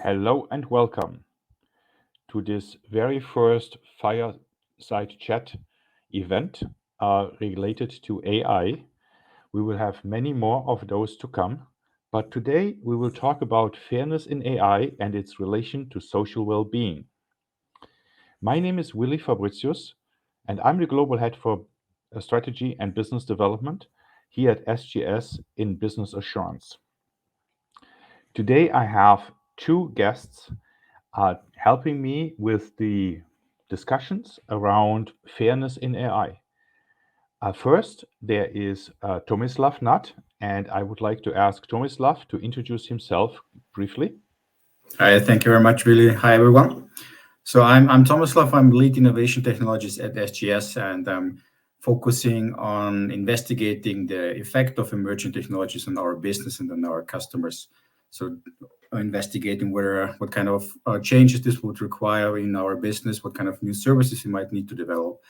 Hello and welcome to this very first fireside chat event related to AI. We will have many more of those to come, but today we will talk about fairness in AI and its relation to social well being. My name is Willy Fabritius, and I'm the global head for strategy and business development here at SGS in business assurance. Today I have two guests helping me with the discussions around fairness in AI. First, there is Tomislav Nat, and I would like to ask Tomislav to introduce himself briefly. Hi, thank you very much, Willy. Hi, everyone. So I'm Tomislav. I'm lead innovation technologist at SGS, and I'm focusing on investigating the effect of emerging technologies on our business and on our customers. So investigating what kind of changes this would require in our business, what kind of new services we might need to develop.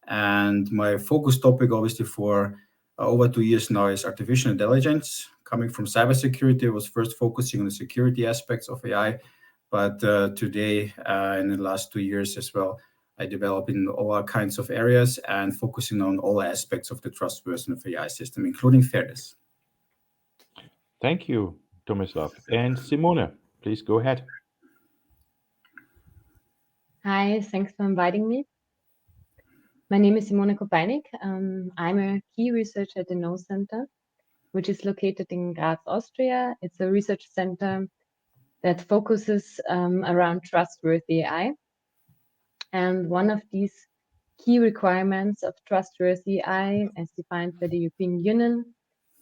And my focus topic, obviously, for over 2 years now is artificial intelligence. Coming from cybersecurity, I was first focusing on the security aspects of AI, but today, in the last 2 years as well, I develop in all kinds of areas and focusing on all aspects of the trustworthiness of AI system, including fairness. Thank you, Tomislav. And Simone, please go ahead. Hi, thanks for inviting me. My name is Simone Kopeinik. I'm a key researcher at the Know Center, which is located in Graz, Austria. It's a research center that focuses around trustworthy AI. And one of these key requirements of trustworthy AI, as defined by the European Union,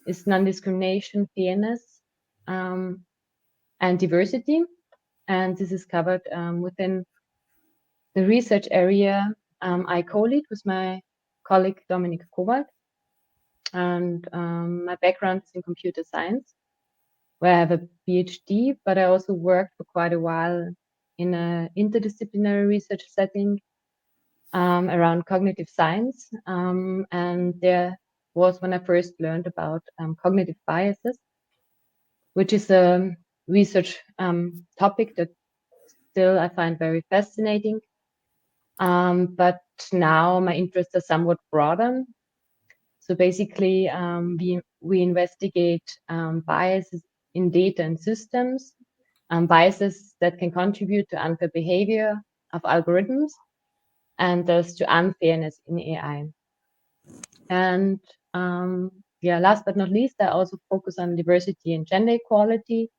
is non-discrimination, fairness, and diversity. And this is covered within the research area I co-lead with my colleague Dominic Kowalt, and my background is in computer science, where I have a PhD, but I also worked for quite a while in an interdisciplinary research setting around cognitive science, and there was when I first learned about cognitive biases, which is a research topic that still I find very fascinating. But now my interests are somewhat broader. So basically, we investigate biases in data and systems, biases that can contribute to unfair behavior of algorithms, and thus to unfairness in AI. And last but not least, I also focus on diversity and gender equality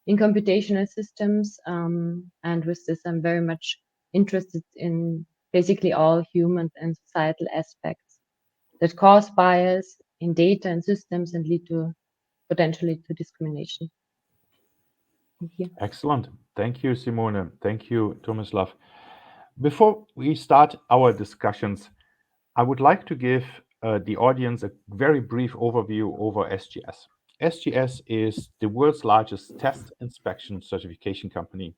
in computational systems. And with this, I'm very much interested in basically all human and societal aspects that cause bias in data and systems and lead to potentially to discrimination. Thank you. Excellent. Thank you, Simone. Thank you, Tomislav. Before we start our discussions, I would like to give the audience a very brief overview over SGS. SGS is the world's largest test inspection certification company.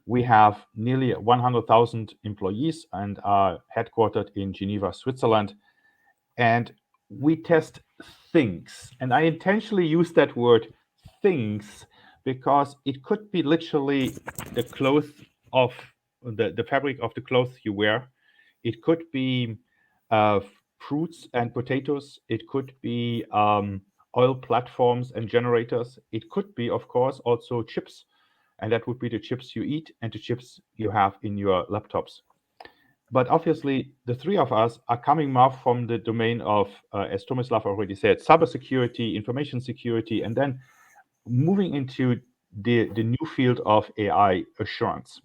We have nearly 100,000 employees and are headquartered in Geneva, Switzerland. And we test things. And I intentionally use that word things because it could be literally the clothes of the fabric of the clothes you wear. It could be fruits and potatoes. It could be oil platforms and generators. It could be, of course, also chips. And that would be the chips you eat and the chips you have in your laptops. But obviously, the three of us are coming more from the domain of, as Tomislav already said, cybersecurity, information security, and then moving into the new field of AI assurance.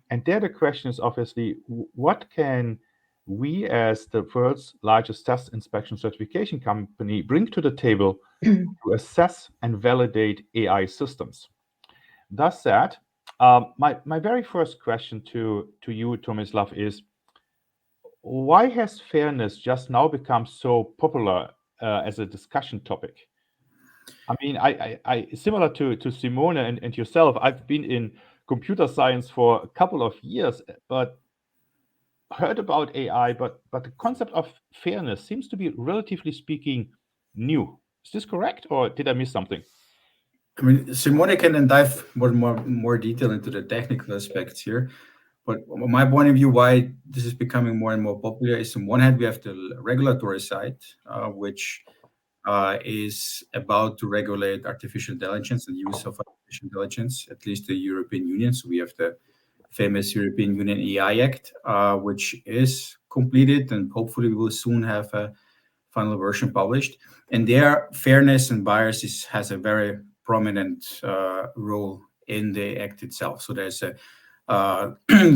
And there the question is obviously, what can we as the world's largest test inspection certification company bring to the table to assess and validate AI systems? Thus said, my very first question to you, Tomislav, is why has fairness just now become so popular as a discussion topic? I mean, I similar to Simone and yourself, I've been in computer science for a couple of years, but heard about AI, but the concept of fairness seems to be, relatively speaking, new. Is this correct, or did I miss something? I mean, Simone can then dive more detail into the technical aspects here. But my point of view, why this is becoming more and more popular, is on one hand we have the regulatory side, which is about to regulate artificial intelligence and use of artificial intelligence, at least the European Union. So we have the famous European Union AI Act, which is completed, and hopefully we will soon have a final version published. And there, fairness and biases has a very prominent role in the act itself. So there's a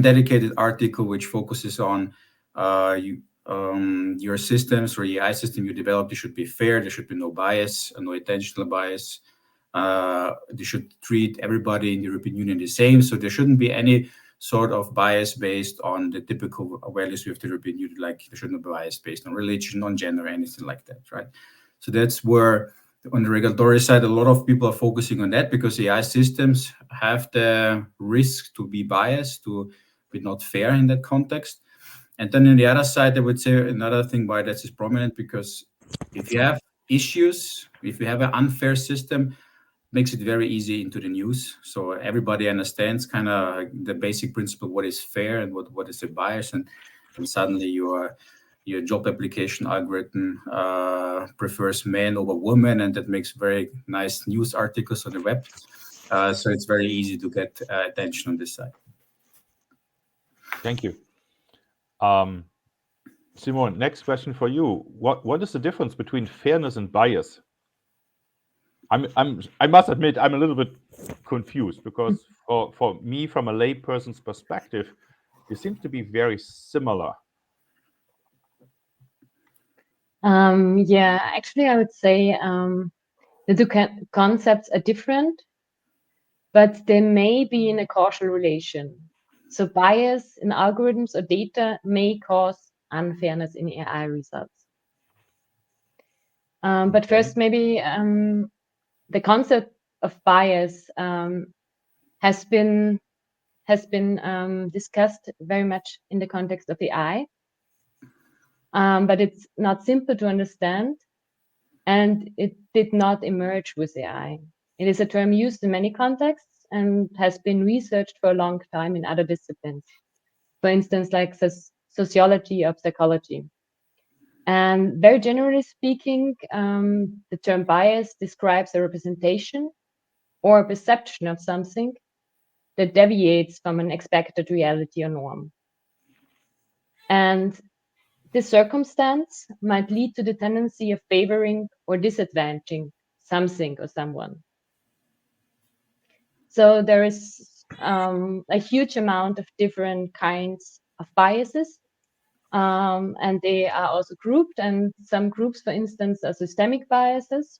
dedicated article which focuses on your systems or AI system you develop. They should be fair. There should be no bias, no intentional bias. They should treat everybody in the European Union the same. So there shouldn't be any sort of bias based on the typical values of the European Union, like there shouldn't be bias based on religion, on gender, anything like that, right? So that's where, on the regulatory side, a lot of people are focusing on that because AI systems have the risk to be biased, to be not fair in that context. And then on the other side, I would say another thing why that is prominent, because if you have issues, if you have an unfair system, makes it very easy into the news. So everybody understands kind of the basic principle, what is fair and what is a bias. And suddenly your job application algorithm prefers men over women, and that makes very nice news articles on the web. So it's very easy to get attention on this side. Thank you. Simone, next question for you. What is the difference between fairness and bias? I must admit, I'm a little bit confused because for me, from a layperson's perspective, they seem to be very similar. Yeah, actually, I would say the two concepts are different, but they may be in a causal relation. So bias in algorithms or data may cause unfairness in AI results. But first, maybe the concept of bias has been discussed very much in the context of AI, but it's not simple to understand, and it did not emerge with AI. It is a term used in many contexts and has been researched for a long time in other disciplines, for instance, like sociology or psychology. And very generally speaking, the term bias describes a representation or a perception of something that deviates from an expected reality or norm. And this circumstance might lead to the tendency of favoring or disadvantaging something or someone. So there is a huge amount of different kinds of biases, and they are also grouped. And some groups, for instance, are systemic biases.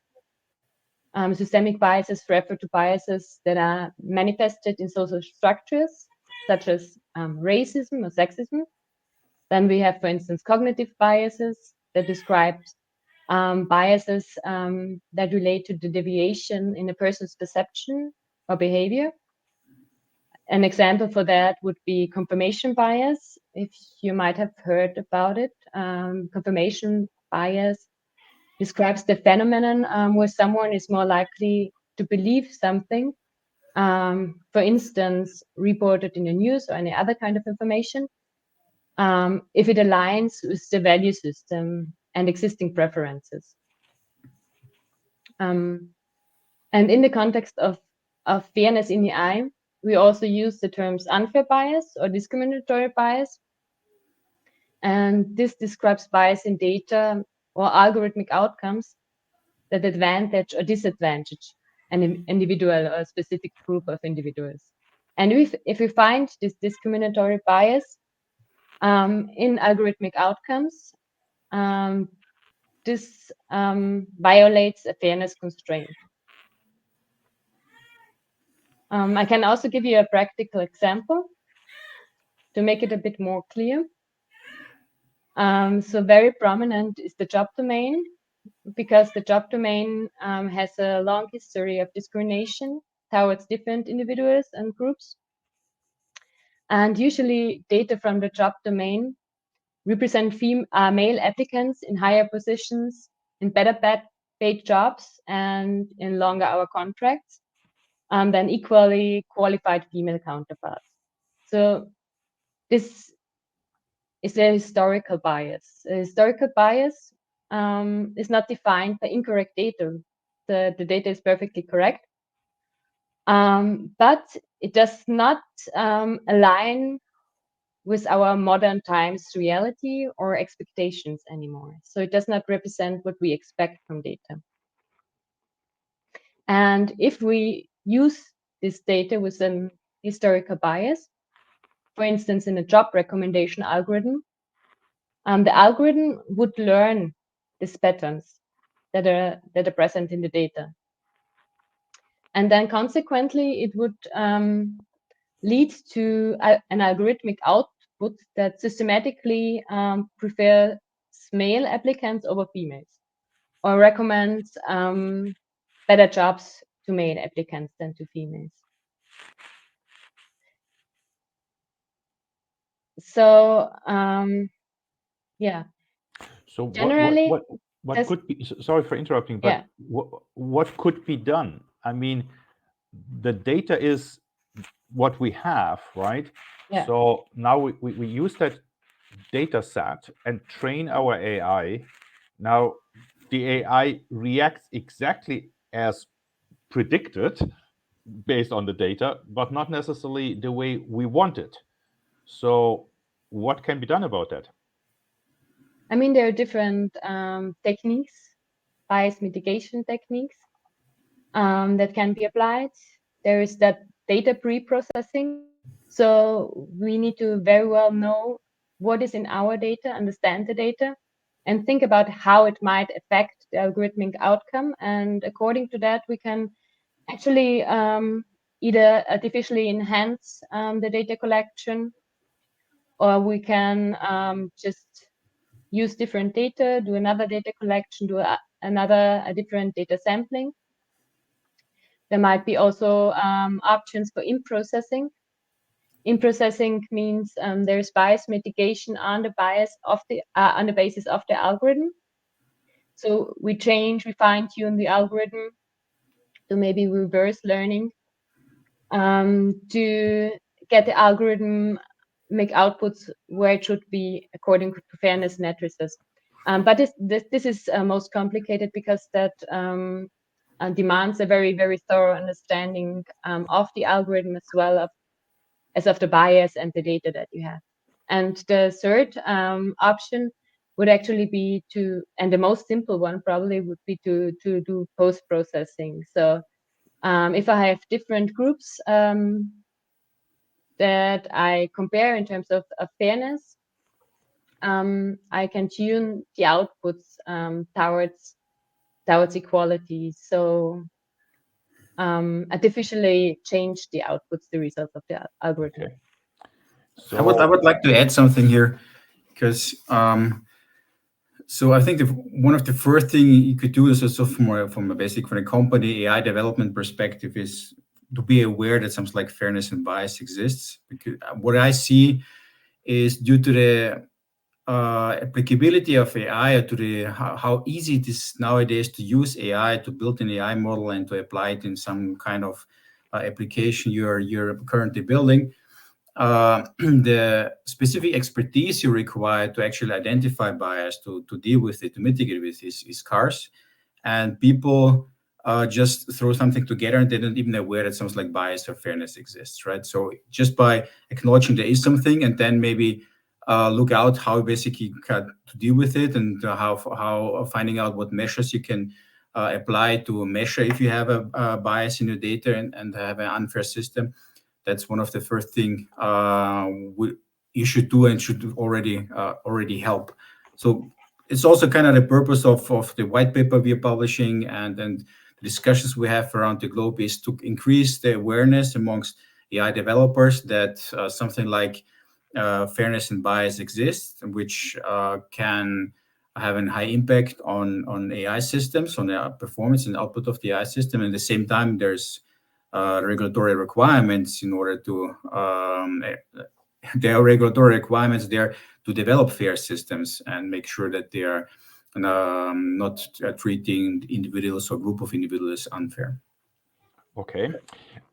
Systemic biases refer to biases that are manifested in social structures, such as racism or sexism. Then we have, for instance, cognitive biases that describe biases that relate to the deviation in a person's perception or behavior. An example for that would be confirmation bias, if you might have heard about it. Confirmation bias describes the phenomenon where someone is more likely to believe something, for instance, reported in the news or any other kind of information, if it aligns with the value system and existing preferences. And in the context of fairness in AI, we also use the terms unfair bias or discriminatory bias. And this describes bias in data or algorithmic outcomes that advantage or disadvantage an individual or a specific group of individuals. And if we find this discriminatory bias in algorithmic outcomes, this violates a fairness constraint. I can also give you a practical example to make it a bit more clear. So very prominent is the job domain, because the job domain has a long history of discrimination towards different individuals and groups. And usually data from the job domain represent male applicants in higher positions, in better paid jobs, and in longer hour contracts. than equally qualified female counterparts. So this is a historical bias. A historical bias is not defined by incorrect data. The data is perfectly correct, but it does not align with our modern times reality or expectations anymore. So it does not represent what we expect from data. And if we use this data with an historical bias, for instance, in a job recommendation algorithm, the algorithm would learn these patterns that are present in the data. And then consequently, it would lead to an algorithmic output that systematically prefers male applicants over females, or recommends better jobs to male applicants than to females. So yeah. So Generally, what could be? Sorry for interrupting, but yeah. what could be done? I mean, the data is what we have, right? Yeah. So now we use that data set and train our AI. Now the AI reacts exactly as predicted based on the data, but not necessarily the way we want it. So what can be done about that? I mean, there are different techniques, bias mitigation techniques that can be applied. There is that data pre-processing. So we need to very well know what is in our data, understand the data, and think about how it might affect the algorithmic outcome. And according to that, we can actually either artificially enhance the data collection, or we can just use different data, do another data collection, do a different data sampling. There might be also options for in-processing. In-processing means there's bias mitigation on the on the basis of the algorithm. So we fine-tune the algorithm to maybe reverse learning to get the algorithm make outputs where it should be according to fairness matrices. But this is most complicated because that demands a very, very thorough understanding of the algorithm as well as of the bias and the data that you have. And the third option would actually be and the most simple one probably would be to do post-processing. So if I have different groups that I compare in terms of fairness, I can tune the outputs towards equality. So artificially change the outputs, the results of the algorithm. Okay. So I would like to add something here, because so I think one of the first thing you could do is also from a company AI development perspective is to be aware that something like fairness and bias exists. Because what I see is due to the applicability of AI, to the how easy it is nowadays to use AI, to build an AI model and to apply it in some kind of application you're currently building. The specific expertise you require to actually identify bias, to deal with it, to mitigate with it is scarce. And people just throw something together and they don't even aware that something like bias or fairness exists, right? So just by acknowledging there is something and then maybe look out how basically to deal with it, and how finding out what measures you can apply to measure if you have a bias in your data and have an unfair system. That's one of the first thing you should do and should already help. So it's also kind of the purpose of the white paper we are publishing and the discussions we have around the globe is to increase the awareness amongst AI developers that something like fairness and bias exists, which can have a high impact on AI systems, on the performance and output of the AI system. And at the same time, there's regulatory requirements in order to there are regulatory requirements there to develop fair systems and make sure that they are not treating individuals or group of individuals unfair. Okay,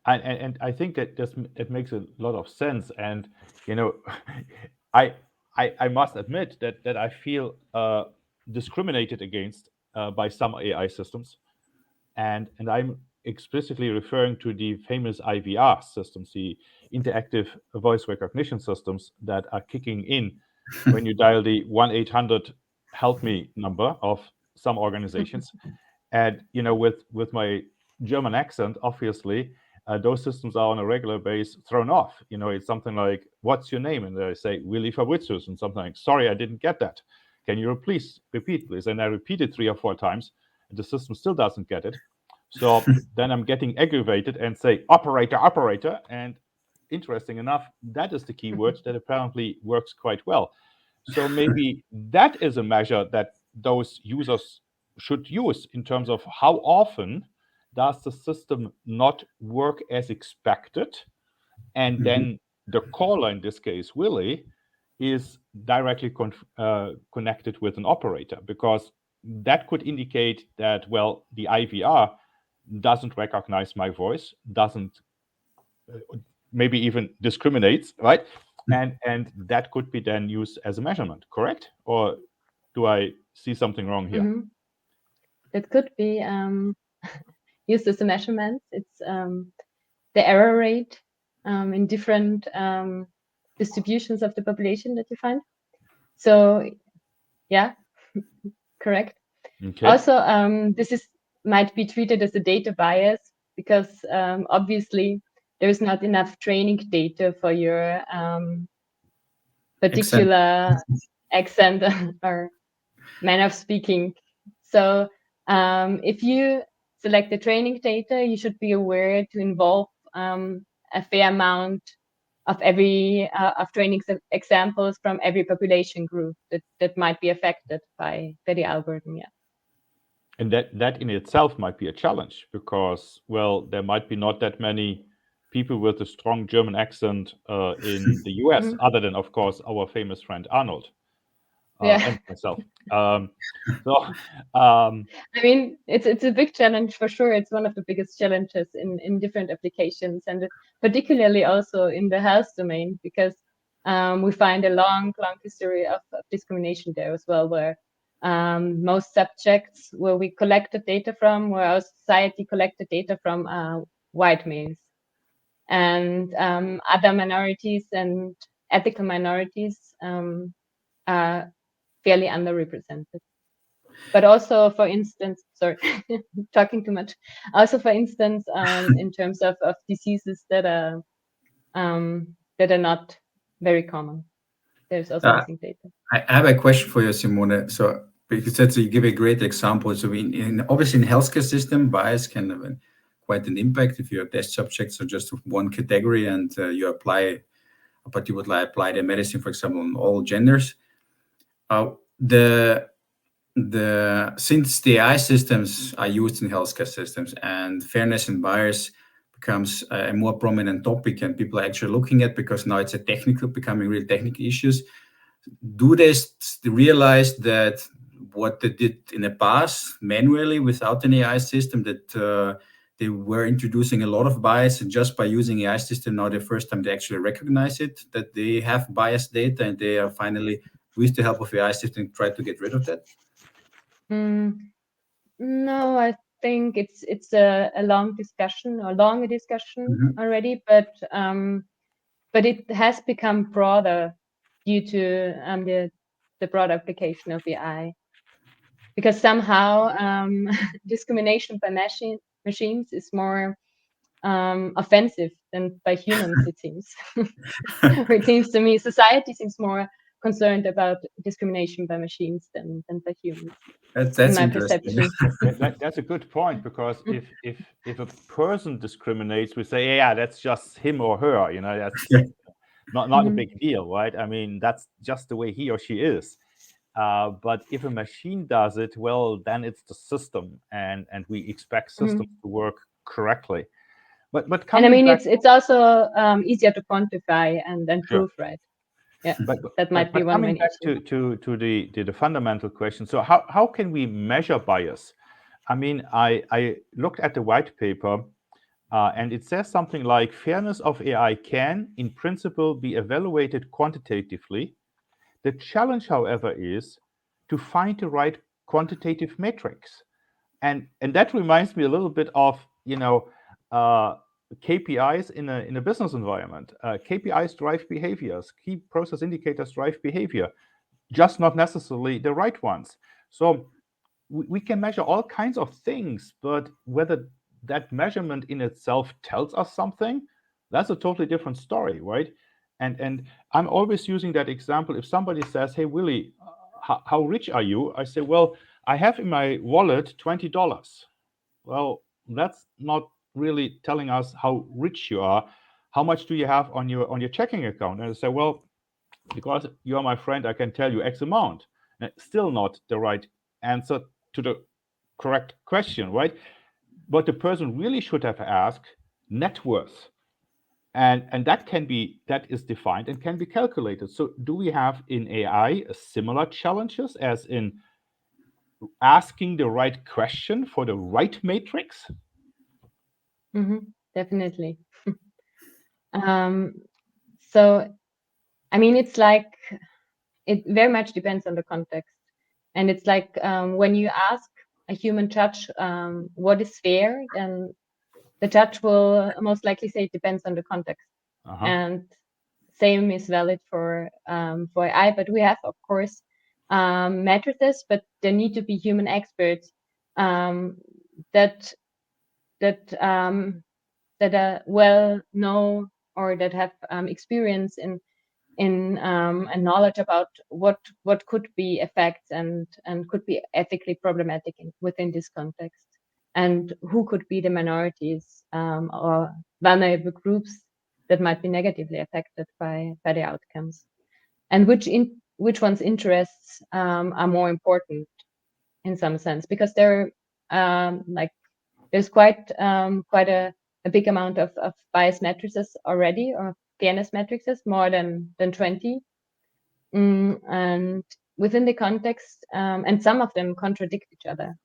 and I think that it makes a lot of sense. And you know, I I must admit that I feel discriminated against by some AI systems, and I'm explicitly referring to the famous IVR systems, the interactive voice recognition systems that are kicking in when you dial the 1-800 help me number of some organizations. And with my German accent, obviously, those systems are on a regular base thrown off. It's something like, "What's your name?" And they say, "Willy Fabritius," and something like, "Sorry, I didn't get that. Can you please repeat, please?" And I repeat it 3 or 4 times, and the system still doesn't get it. So then I'm getting aggravated and say, "Operator, operator," and interesting enough, that is the keyword that apparently works quite well. So maybe that is a measure that those users should use in terms of how often does the system not work as expected, and then the caller, in this case Willy, is directly connected with an operator, because that could indicate that, well, the IVR doesn't recognize my voice, doesn't maybe even discriminates, right? And that could be then used as a measurement, correct? Or do I see something wrong here? Mhm. That could be used as a measurement. It's the error rate in different distributions of the population that you find. So yeah, correct. Okay. Also, this might be treated as a data bias, because obviously there is not enough training data for your particular accent or manner of speaking. So if you select the training data, you should be aware to involve a fair amount of of training examples from every population group that might be affected by the algorithm. Yeah. And that in itself might be a challenge, because, well, there might be not that many people with a strong German accent in the US, other than, of course, our famous friend Arnold and myself. So I mean, it's a big challenge for sure. It's one of the biggest challenges in different applications, and particularly also in the health domain, because we find a long history of discrimination there as well, where most subjects where we collected data from, where our society collected data from, white males, and other minorities and ethical minorities are fairly underrepresented. But also, for instance, sorry, talking too much. Also, for instance, in terms of diseases that are not very common, there's also missing data. I have a question for you, Simone. So, because that's, you give a great example. So, obviously in healthcare system, bias can have quite an impact if your test subjects are just one category and you apply, but you would apply the medicine, for example, on all genders. Since the AI systems are used in healthcare systems, and fairness and bias becomes a more prominent topic, and people are actually looking at, because now it's becoming real technical issues. Do they realize that what they did in the past manually without an AI system, that they were introducing a lot of bias, and just by using AI system now, the first time they actually recognize it, that they have biased data, and they are finally, with the help of AI system, try to get rid of that? No, I think it's a longer discussion already, but it has become broader due to the broad application of AI, because somehow discrimination by machines is more offensive than by humans, it seems. It seems to me society seems more concerned about discrimination by machines than by humans. That's my interesting. perception. That's a good point, because if a person discriminates, we say, yeah, that's just him or her. That's not a big deal, right? I mean, that's just the way he or she is. But if a machine does it, well, then it's the system, and we expect systems to work correctly. But and I mean, back, it's also easier to quantify and prove, right? Yeah, that might be one coming main back issue. to the fundamental question. So how can we measure bias? I mean, I looked at the white paper, And it says something like fairness of AI can, in principle, be evaluated quantitatively. The challenge, however, is to find the right quantitative metrics. And that reminds me a little bit of, KPIs in a business environment. KPIs drive behaviors. Key process indicators drive behavior, just not necessarily the right ones. So we can measure all kinds of things, but whether that measurement in itself tells us something, that's a totally different story, right? And I'm always using that example. If somebody says, "Hey, Willy, how rich are you?" I say, "Well, I have in my wallet $20. Well, that's not really telling us how rich you are. How much do you have on your checking account? And I say, "Well, because you are my friend, I can tell you X amount." And still not the right answer to the correct question, right? What the person really should have asked, net worth. And that is defined and can be calculated. So do we have in AI similar challenges as in asking the right question for the right matrix? Definitely. So, I mean, it's like it very much depends on the context, and it's like when you ask a human judge what is fair, then the judge will most likely say it depends on the context. And same is valid for AI. But we have, of course, matrices, but there need to be human experts that well know or that have experience in and knowledge about what could be effects and could be ethically problematic within this context, and who could be the minorities or vulnerable groups that might be negatively affected by the outcomes, and which one's interests are more important in some sense, because there there's quite a big amount of bias matrices already, or fairness matrices, more than 20. And within the context, and some of them contradict each other.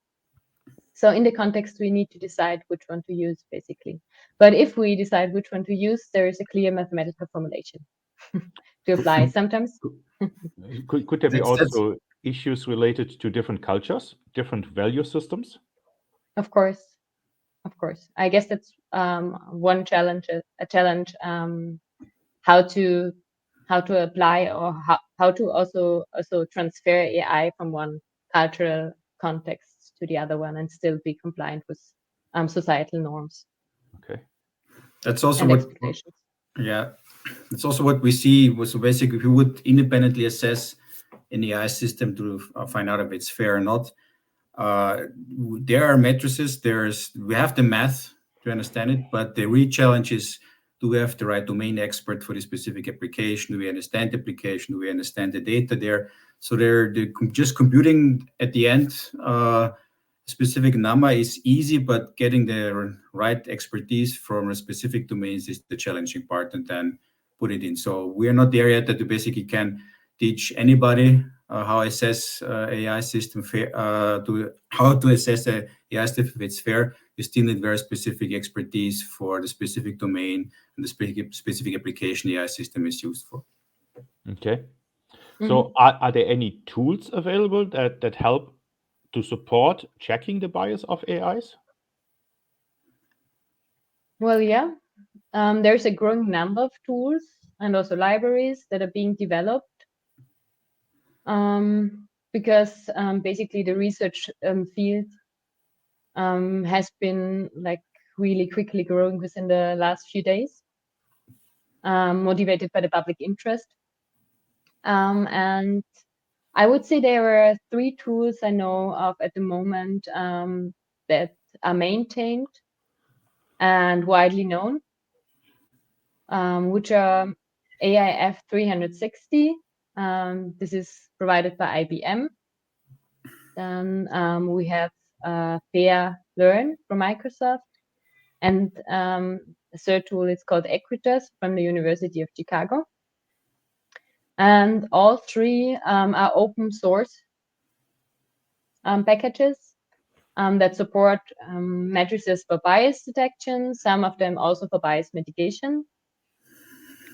So in the context, we need to decide which one to use, basically. But if we decide which one to use, there is a clear mathematical formulation to apply. Sometimes. Could there be also issues related to different cultures, different value systems? Of course. I guess that's one challenge, how to apply, or how to also transfer AI from one cultural context to the other one and still be compliant with societal norms. Okay. That's also what expectations. Yeah, that's also what we see. So basically, if you would independently assess an AI system to find out if it's fair or not, there are matrices. We have the math to understand it, but the real challenge is, do we have the right domain expert for the specific application? Do we understand the application? Do we understand the data there? So they're just computing at the end. A specific number is easy, but getting the right expertise from a specific domains is the challenging part, and then put it in. So we are not there yet that you basically can teach anybody how assess AI system fair, how to assess a AI system if it's fair. You still need very specific expertise for the specific domain and the specific application the AI system is used for. Okay. So are there any tools available that help to support checking the bias of AIs? Well, yeah. There's a growing number of tools and also libraries that are being developed. Because basically the research field has been really quickly growing within the last few days, motivated by the public interest. And I would say there are 3 tools I know of at the moment that are maintained and widely known, which are AIF 360. This is provided by IBM. Then we have Fair Learn from Microsoft, and a third tool is called Equitas from the University of Chicago. And all 3 are open source packages that support matrices for bias detection, some of them also for bias mitigation.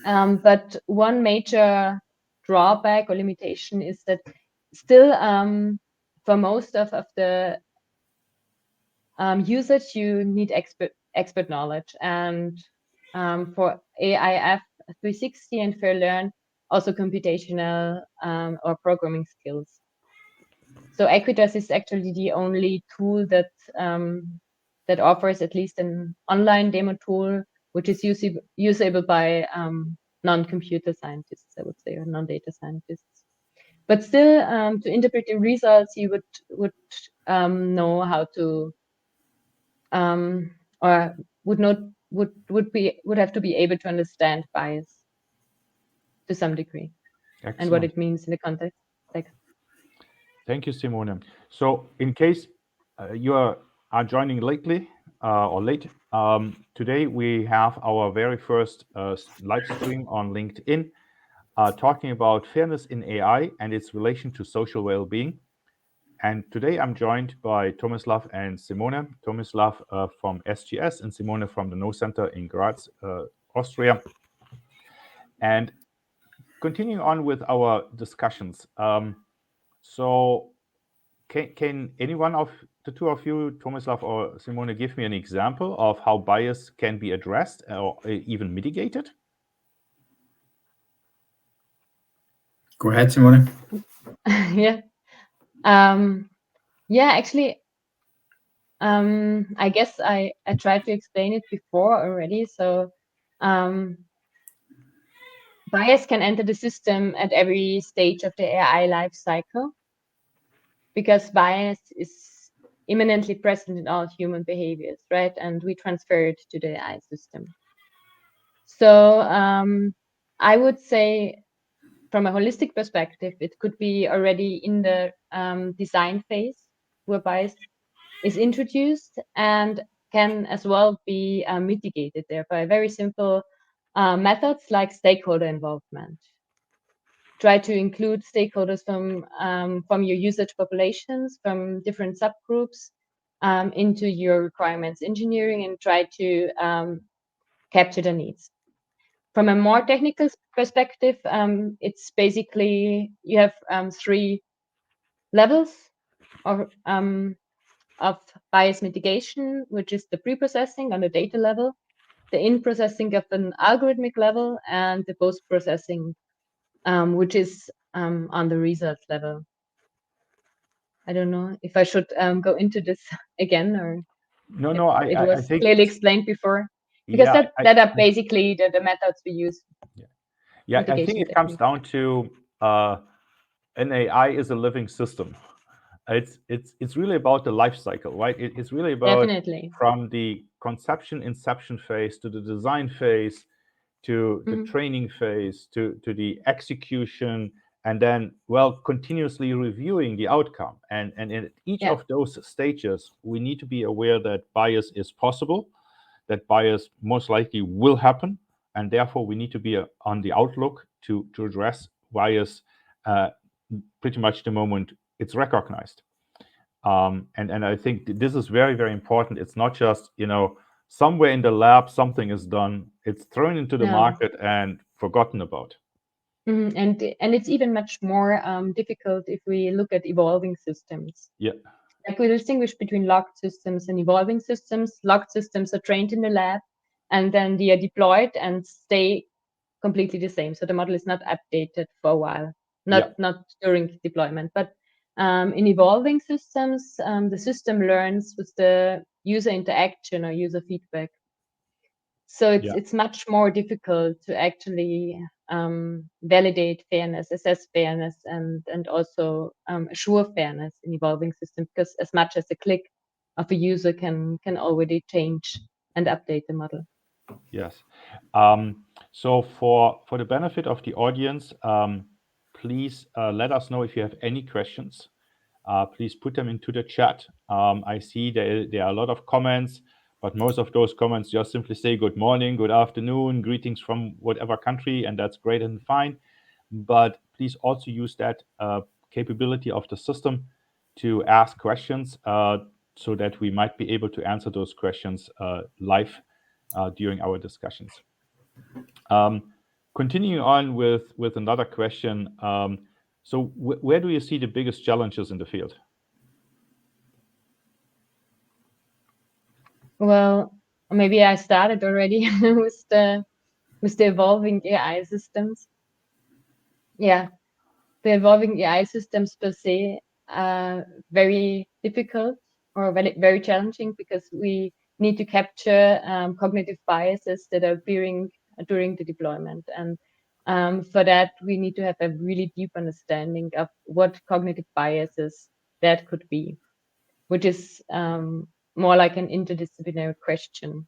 But one major drawback or limitation is that still for most of the usage, you need expert knowledge. And for AIF 360 and FairLearn, also computational or programming skills. So Equitas is actually the only tool that that offers at least an online demo tool, which is usable by non-computer scientists, I would say, or non-data scientists. But still, to interpret the results, you would know how to, or would have to be able to understand bias to some degree. Excellent. And what it means in the context. Thank you, Simone. So in case you are joining lately or late, today we have our very first live stream on LinkedIn talking about fairness in AI and its relation to social well-being. And today I'm joined by Tomislav and Simone. Tomislav from SGS and Simone from the Know Center in Graz, Austria. And continuing on with our discussions. So can any one of the two of you, Tomislav or Simone, give me an example of how bias can be addressed or even mitigated? Go ahead, Simone. Yeah. Yeah, actually, I guess I tried to explain it before already. So bias can enter the system at every stage of the AI life cycle, because bias is immanently present in all human behaviors, right? And we transfer it to the AI system. So I would say, from a holistic perspective, it could be already in the design phase where bias is introduced, and can as well be mitigated there by very simple methods like stakeholder involvement. Try to include stakeholders from your usage populations, from different subgroups, into your requirements engineering, and try to capture the needs. From a more technical perspective, it's basically you have 3 levels of bias mitigation, which is the pre-processing on the data level, the in-processing of an algorithmic level, and the post-processing, which is on the results level. I don't know if I should go into this again, or No, it I was think clearly explained before, because yeah, that are basically the methods we use. Yeah, I think Mitigation it comes techniques. down to an AI is a living system. It's really about the life cycle, right? It's really about Definitely. from the conception inception phase to the design phase to the training phase to the execution, and then continuously reviewing the outcome. And in each Yeah. of those stages, we need to be aware that bias is possible, that bias most likely will happen, and therefore we need to be on the outlook to address bias pretty much the moment it's recognized. And I think this is very, very important. It's not just, somewhere in the lab something is done, it's thrown into the No. market and forgotten about. And it's even much more difficult if we look at evolving systems. Yeah. Like, we distinguish between locked systems and evolving systems. Locked systems are trained in the lab, and then they are deployed and stay completely the same. So the model is not updated for a while, not during deployment. But in evolving systems, the system learns with the user interaction or user feedback. So it's much more difficult to actually validate fairness, assess fairness, and also assure fairness in evolving systems, because as much as a click of a user can already change and update the model. Yes. So for the benefit of the audience, please let us know if you have any questions. Please put them into the chat. I see there are a lot of comments, but most of those comments just simply say good morning, good afternoon, greetings from whatever country, and that's great and fine. But please also use that capability of the system to ask questions. so that we might be able to answer those questions live during our discussions. Continuing on with another question. So where do you see the biggest challenges in the field? Well, maybe I started already with the evolving AI systems. Yeah, the evolving AI systems per se are very difficult or very challenging because we need to capture cognitive biases that are appearing during the deployment. And for that, we need to have a really deep understanding of what cognitive biases that could be, which is more like an interdisciplinary question,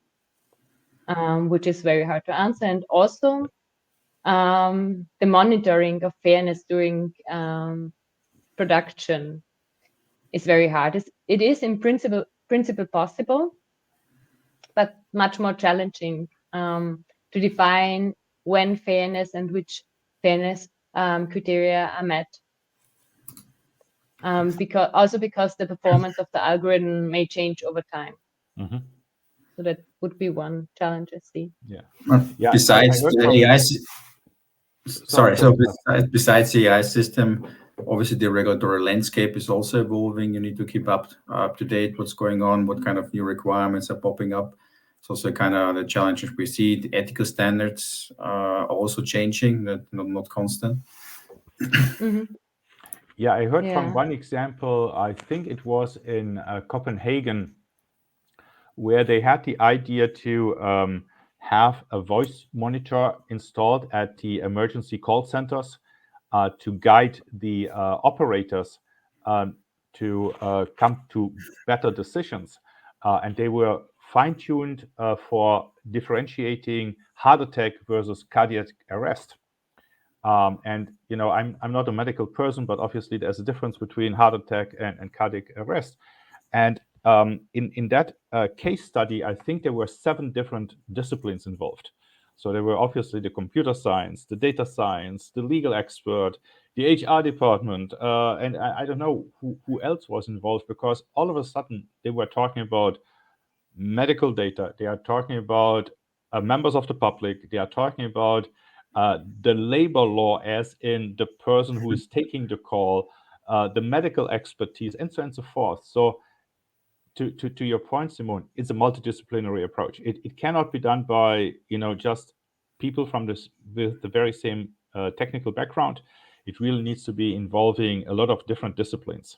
which is very hard to answer. And also, the monitoring of fairness during production is very hard. It is in principle possible, but much more challenging to define when fairness and which fairness criteria are met. Because the performance of the algorithm may change over time. Mm-hmm. So that would be one challenge I see. Yeah. Besides the AI, besides the AI system, obviously the regulatory landscape is also evolving. You need to keep up to date what's going on, what kind of new requirements are popping up. It's also kind of the challenges we see. The ethical standards are also changing, not constant. Mm-hmm. Yeah, I heard from one example, I think it was in Copenhagen, where they had the idea to have a voice monitor installed at the emergency call centers to guide the operators to come to better decisions. And they were fine-tuned for differentiating heart attack versus cardiac arrest. And I'm not a medical person, but obviously there's a difference between heart attack and cardiac arrest. And in that case study, I think there were 7 different disciplines involved. So there were obviously the computer science, the data science, the legal expert, the HR department, and I don't know who else was involved, because all of a sudden they were talking about medical data. They are talking about members of the public. They are talking about the labor law, as in the person who is taking the call, the medical expertise, and so on and so forth. So to your point, Simone, it's a multidisciplinary approach. It cannot be done by just people from with the very same technical background. It really needs to be involving a lot of different disciplines.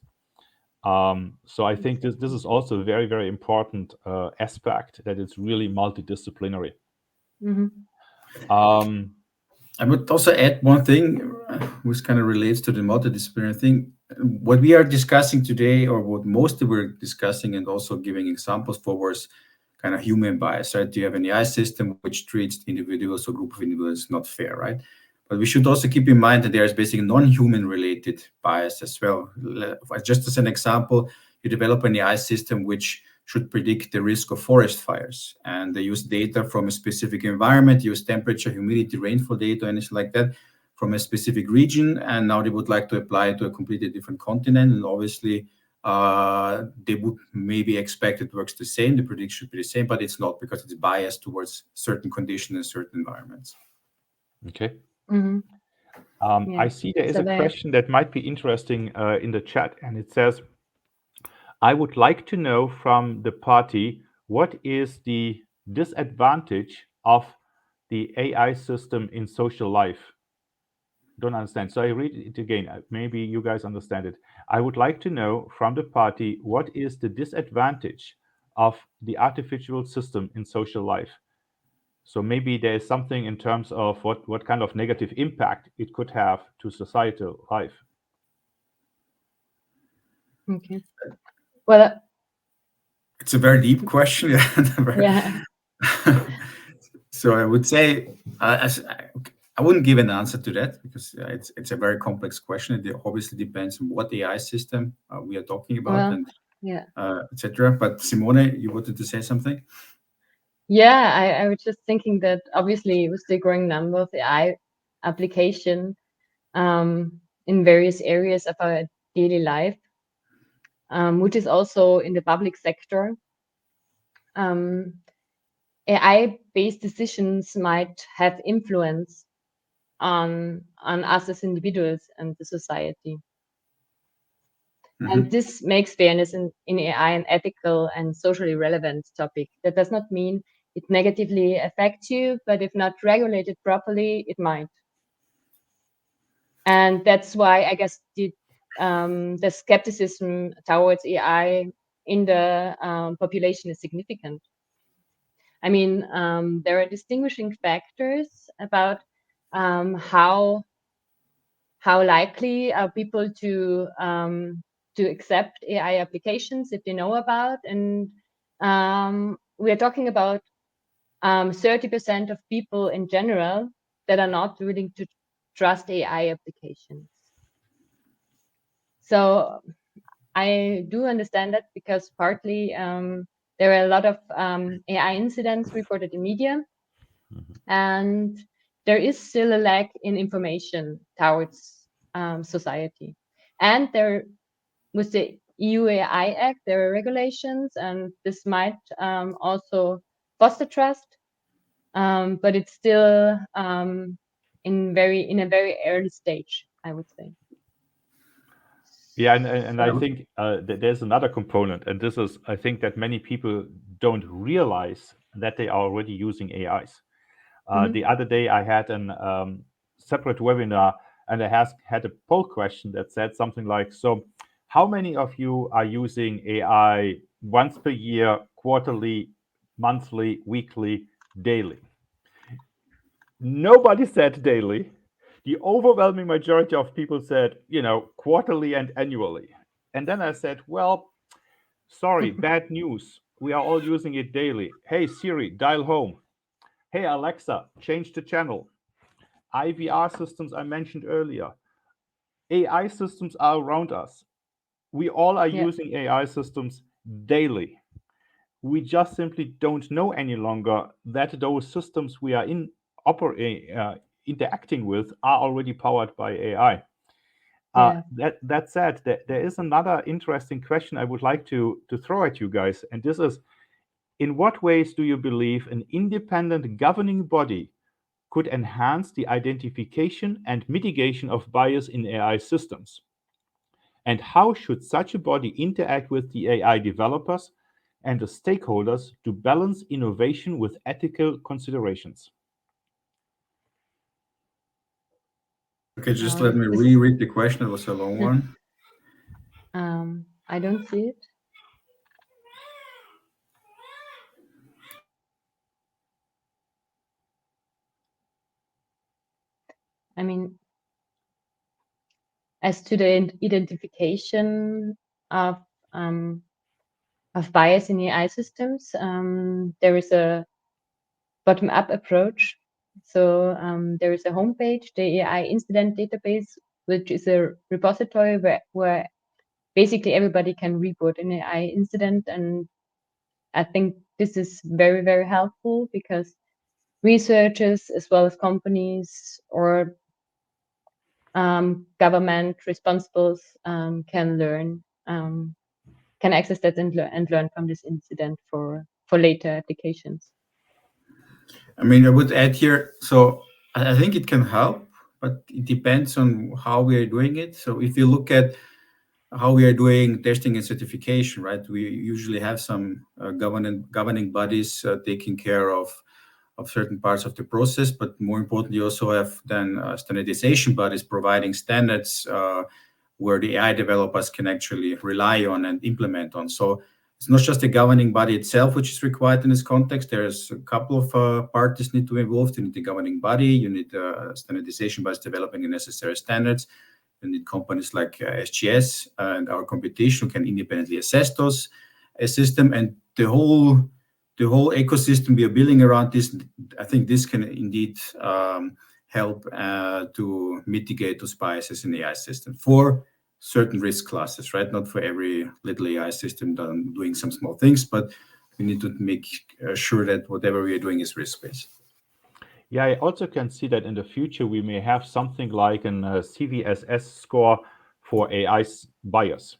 So I think this is also a very, very important aspect, that it's really multidisciplinary. Mm-hmm. I would also add one thing, which kind of relates to the multidisciplinary thing. What we are discussing today, or what mostly we're discussing and also giving examples for, was kind of human bias, right? You have an AI system which treats individuals or group of individuals not fair, right? But we should also keep in mind that there is basically non-human related bias as well. Just as an example, you develop an AI system which should predict the risk of forest fires, and they use data from a specific environment, use temperature, humidity, rainfall data, anything like that from a specific region, and now they would like to apply it to a completely different continent, and obviously they would maybe expect it works the same, the prediction should be the same, but it's not, because it's biased towards certain conditions and certain environments. Okay. Mm-hmm. I see there is a question that might be interesting in the chat, and it says, I would like to know from the party, what is the disadvantage of the AI system in social life? Don't understand. So I read it again. Maybe you guys understand it. I would like to know from the party, what is the disadvantage of the artificial system in social life? So maybe there is something in terms of what kind of negative impact it could have to societal life. Okay. Well, it's a very deep question. Yeah. So I would say I wouldn't give an answer to that, because it's a very complex question. It obviously depends on what AI system we are talking about, and etc. But Simone, you wanted to say something? Yeah, I was just thinking that obviously with the growing number of AI application in various areas of our daily life, which is also in the public sector. AI-based decisions might have influence on us as individuals and the society. And this makes fairness in AI an ethical and socially relevant topic. That does not mean it negatively affects you, but if not regulated properly, it might. And that's why I guess the skepticism towards AI in the population is significant. I mean, there are distinguishing factors about how likely are people to accept AI applications if they know about, and we are talking about 30% of people in general that are not willing to trust AI applications. So I do understand that, because partly there are a lot of AI incidents reported in media, and there is still a lack in information towards society. And there, with the EU AI Act, there are regulations, and this might also foster trust, but it's still in a very early stage, I would say. Yeah, and I think that there's another component, and this is, I think, that many people don't realize that they are already using AIs. The other day, I had a separate webinar, and I had a poll question that said something like, so how many of you are using AI once per year, quarterly, monthly, weekly, daily? Nobody said daily. The overwhelming majority of people said, quarterly and annually. And then I said, well, sorry, bad news. We are all using it daily. Hey, Siri, dial home. Hey, Alexa, change the channel. IVR systems I mentioned earlier. AI systems are around us. We all are using AI systems daily. We just simply don't know any longer that those systems we are interacting with are already powered by AI. That said, there is another interesting question I would like to throw at you guys, and this is, in what ways do you believe an independent governing body could enhance the identification and mitigation of bias in AI systems? And how should such a body interact with the AI developers and the stakeholders to balance innovation with ethical considerations? Okay, just let me reread the question. It was a long one. I don't see it. I mean, as to the identification of bias in AI systems, there is a bottom-up approach. So there is a homepage, the AI incident database, which is a repository where basically everybody can report an AI incident. And I think this is very, very helpful, because researchers as well as companies or government responsibles can access that and learn from this incident for later applications. I mean, I would add here, so I think it can help, but it depends on how we are doing it. So if you look at how we are doing testing and certification, right, we usually have some governing bodies taking care of certain parts of the process, but more importantly, you also have then standardization bodies providing standards where the AI developers can actually rely on and implement on. So it's not just the governing body itself which is required in this context. There's a couple of parties need to be involved. You need the governing body, you need standardization bodies developing the necessary standards, you need companies like SGS and our competition who can independently assess those system, and the whole ecosystem we are building around this. I think this can indeed help to mitigate those biases in the AI system for certain risk classes, right? Not for every little AI system doing some small things, but we need to make sure that whatever we are doing is risk-based. Yeah, I also can see that in the future we may have something like an CVSS score for AI bias.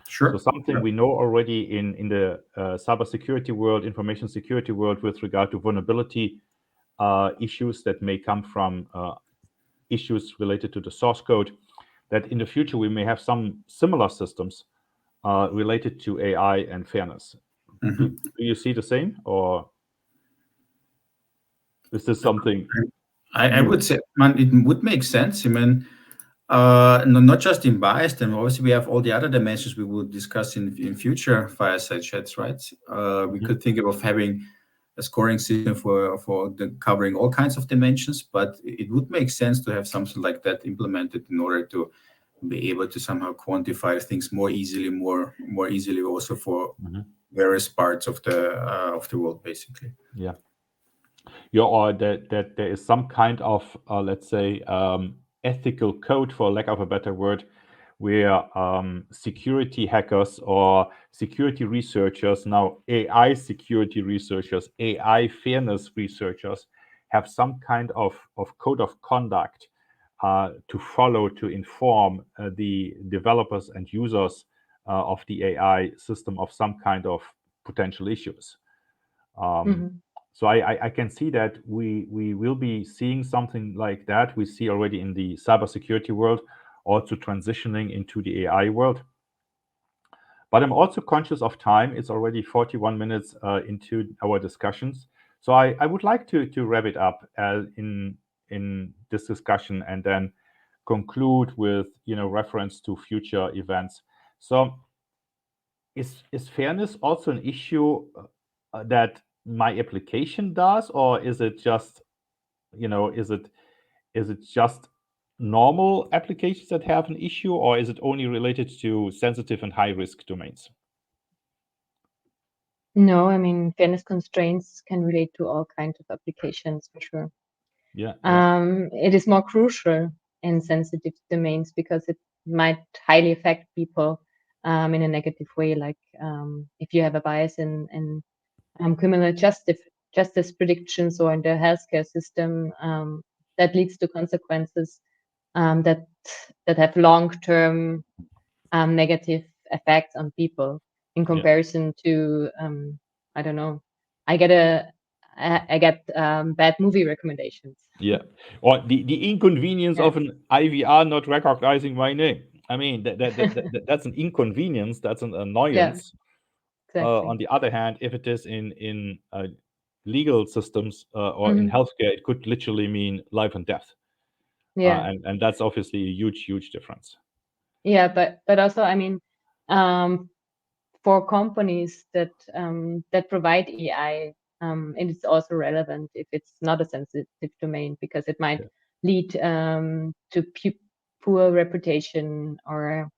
Sure. So something we know already in the cybersecurity world, information security world, with regard to vulnerability issues that may come from issues related to the source code, that in the future we may have some similar systems related to AI and fairness. Do you see the same, or is this something? I would say, man, it would make sense. I mean, not just in bias, and obviously we have all the other dimensions we will discuss in future fireside chats, right? We could think of having a scoring system for covering all kinds of dimensions, but it would make sense to have something like that implemented in order to be able to somehow quantify things more easily also for various parts of the world, basically. Yeah. Or that there is some kind of let's say ethical code, for lack of a better word, where security hackers or security researchers, now AI security researchers, AI fairness researchers, have some kind of code of conduct to follow, to inform the developers and users of the AI system of some kind of potential issues. So I can see that we will be seeing something like that. We see already in the cybersecurity world, also transitioning into the AI world. But I'm also conscious of time. It's already 41 minutes into our discussions. So I would like to wrap it up in this discussion, and then conclude with reference to future events. So is fairness also an issue that my application does, or is it just is it just normal applications that have an issue, or is it only related to sensitive and high risk domains? No, I mean, fairness constraints can relate to all kinds of applications for sure. Yeah. It is more crucial in sensitive domains because it might highly affect people in a negative way. Like if you have a bias in criminal justice predictions or in the healthcare system, that leads to consequences that have long-term negative effects on people in comparison to I don't know. I get bad movie recommendations. Yeah, or the inconvenience of an IVR not recognizing my name. I mean, that's an inconvenience. That's an annoyance. Exactly. On the other hand, if it is in legal systems or in healthcare, it could literally mean life and death. Yeah. And that's obviously a huge difference. Yeah, but also, I mean, for companies that provide AI, it is also relevant if it's not a sensitive domain, because it might lead to poor reputation or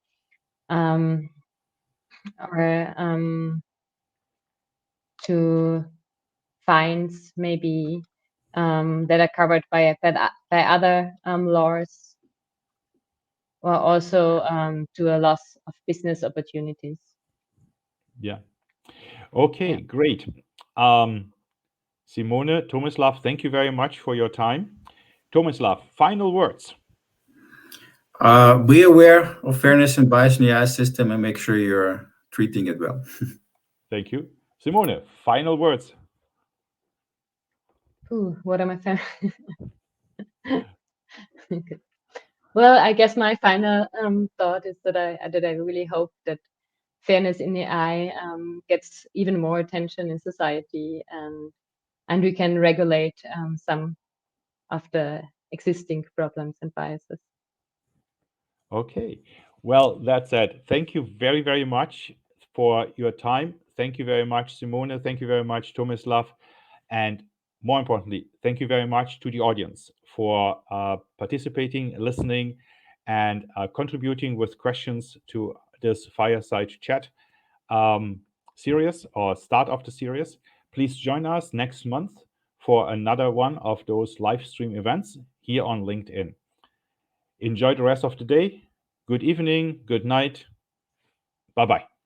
to fines maybe that are covered by other laws, or also to a loss of business opportunities. Yeah. Okay, great. Simone, Tomislav, thank you very much for your time. Tomislav, final words. Be aware of fairness and bias in the AI system, and make sure you're treating it well. Thank you. Simone, final words. What am I Well, I guess my final thought is that I really hope that fairness in AI gets even more attention in society, and we can regulate some of the existing problems and biases. Okay. Well, that said, thank you very much for your time. Thank you very much, Simone. Thank you very much, Tomislav. And more importantly, thank you very much to the audience for participating, listening, and contributing with questions to this fireside chat series, or start of the series. Please join us next month for another one of those live stream events here on LinkedIn. Enjoy the rest of the day. Good evening, good night. Bye-bye.